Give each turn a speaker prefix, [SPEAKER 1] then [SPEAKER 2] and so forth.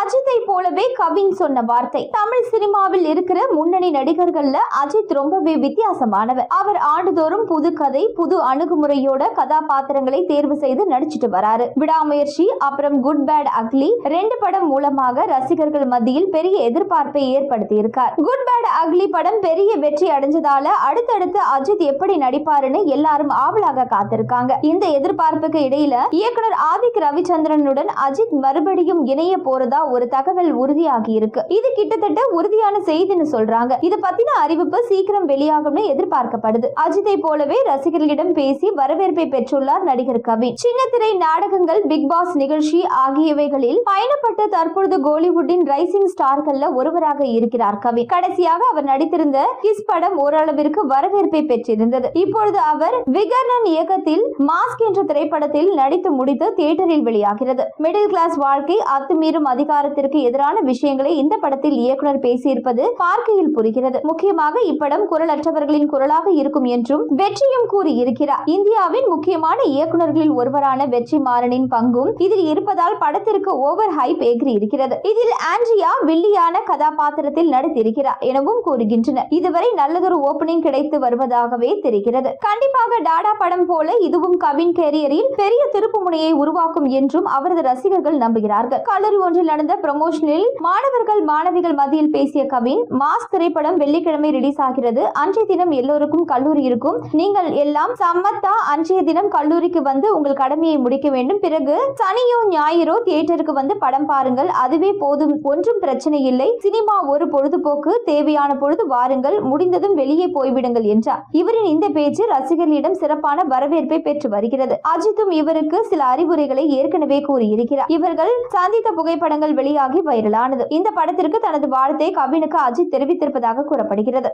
[SPEAKER 1] அஜித்தை போலவே கவின் சொன்ன வார்த்தை. தமிழ் சினிமாவில் இருக்கிற முன்னணி நடிகர்கள்ல அஜித் ரொம்பவே வித்தியாசமானவர். அவர் ஆண்டுதோறும் புது கதை, புது அணுகுமுறையோட கதாபாத்திரங்களை தேர்வு செய்து நடிச்சிட்டு வராரு. விடாமுயற்சி, அப்புறம் குட் பேட் அக்லி 2 படம் மூலமாக ரசிகர்கள் மத்தியில் பெரிய எதிர்பார்ப்பை ஏற்படுத்தி இருக்கார். குட் பேட் அக்லி படம் பெரிய வெற்றி அடைஞ்சதால அடுத்தடுத்து அஜித் எப்படி நடிப்பாருன்னு எல்லாரும் ஆவலாக காத்திருக்காங்க. இந்த எதிர்பார்ப்புக்கு இடையில இயக்குனர் ஆதிக் ரவிச்சந்திரனுடன் அஜித் மறுபடியும் இணைய போறதா ஒரு தகவல் உறுதியாகி இருக்கு. இது கிட்டத்தட்ட உறுதியான செய்தின்னு சொல்றாங்க. இது பத்தின அறிவிப்பு சீக்கிரம் வெளியாகும்னு எதிர்பார்க்கப்படுது. அஜித்தை போலவே ரசிகர்களிடம் பேசி வரவேற்பை பெற்றுள்ளார் நடிகர் கவின். சின்னத்திரை நாடகங்கள், பிக் பாஸ் நிகழ்ச்சி ஆகியவைகளில் பயணப்பட்ட தற்பொழுது கோலிவுட்டின் ரைசிங் ஸ்டார்கள்ல ஒருவராக இருக்கிறார் கவின். கடைசியாக அவர் நடித்திருந்த கிஸ் படம் ஓரளவிற்கு வரவேற்பை பெற்றிருந்தது. இப்பொழுது அவர் விகர்ணன் இயக்கத்தில் மாஸ்க் என்ற திரைப்படத்தில் நடித்து முடித்து தியேட்டரில் வெளியாகிறது. மிடில் கிளாஸ் வாழ்க்கை, அத்துமீறும் அதிகாரத்திற்கு எதிரான விஷயங்களை இந்த படத்தில் இயக்குனர் பேசியிருப்பது பார்க்கையில் புரிகிறது. முக்கியமாக இப்படம் குரலற்றவர்களின் குரலாக இருக்கும் என்றும் வெற்றியும் கூறியிருக்கிறார். இந்தியாவின் முக்கியமான இயக்குனர்களில் ஒருவரான வெற்றிமாறனின் பங்கும் இதில் இருப்பதால் படத்திற்கு ஓவர் ஹைப் ஏறி இருக்கிறது. இதில் ஆண்ட்ரியா வில்லியான கதாபாத்திரத்தில் நடித்திருக்கிறார் எனவும் கூறுகின்றனர். இதுவரை நல்லதொரு ஓபனிங் கிடைத்து வருவதாகவே தெரிகிறது. கண்டிப்பாக டாடா படம் போல இதுவும் கவின் கேரியரில் பெரிய திருப்பு முனையை உருவாக்கும் என்றும் அவரது ரசிகர்கள் நம்புகிறார்கள். கல்லூரி ஒன்றில் நடந்த ப்ரமோஷனில் மாணவர்கள் மாணவிகள் மத்தியில் பேசிய கவின், மாஸ்க் திரைப்படம் வெள்ளிக்கிழமை ரிலீஸ் ஆகிறது. அன்றைய தினம் எல்லோருக்கும் கல்லூரி இருக்கும். நீங்கள் எல்லாம் சம்மத்தா அன்றைய தினம் கல்லூரிக்கு வந்து உங்கள் கடமையை முடிக்க வேண்டும். பிறகு சனியோ ஞாயிறோ தியேட்டருக்கு வந்து படம் பாருங்கள். அதுவே போதும், ஒன்றும் பிரச்சனை இல்லை. சினிமா ஒரு பொழுதுபோக்கு, தேவையான பொழுது வாருங்கள், முடிந்ததும் வெளியே போய்விடுங்கள் என்றார். இவரின் இந்த பேச்சு ரசிகர்களிடம் சிறப்பான வரவேற்பை பெற்று வருகிறது. அஜித்தும் இவருக்கு சில அறிவுரைகளை ஏற்கனவே கூறியிருக்கிறார். இவர்கள் சந்தித்த புகைப்படங்கள் வெளியாகி வைரலானது. இந்த படத்திற்கு தனது வாழ்த்தை கவினுக்கு அஜித் தெரிவித்திருப்பதாக கூறப்படுகிறது.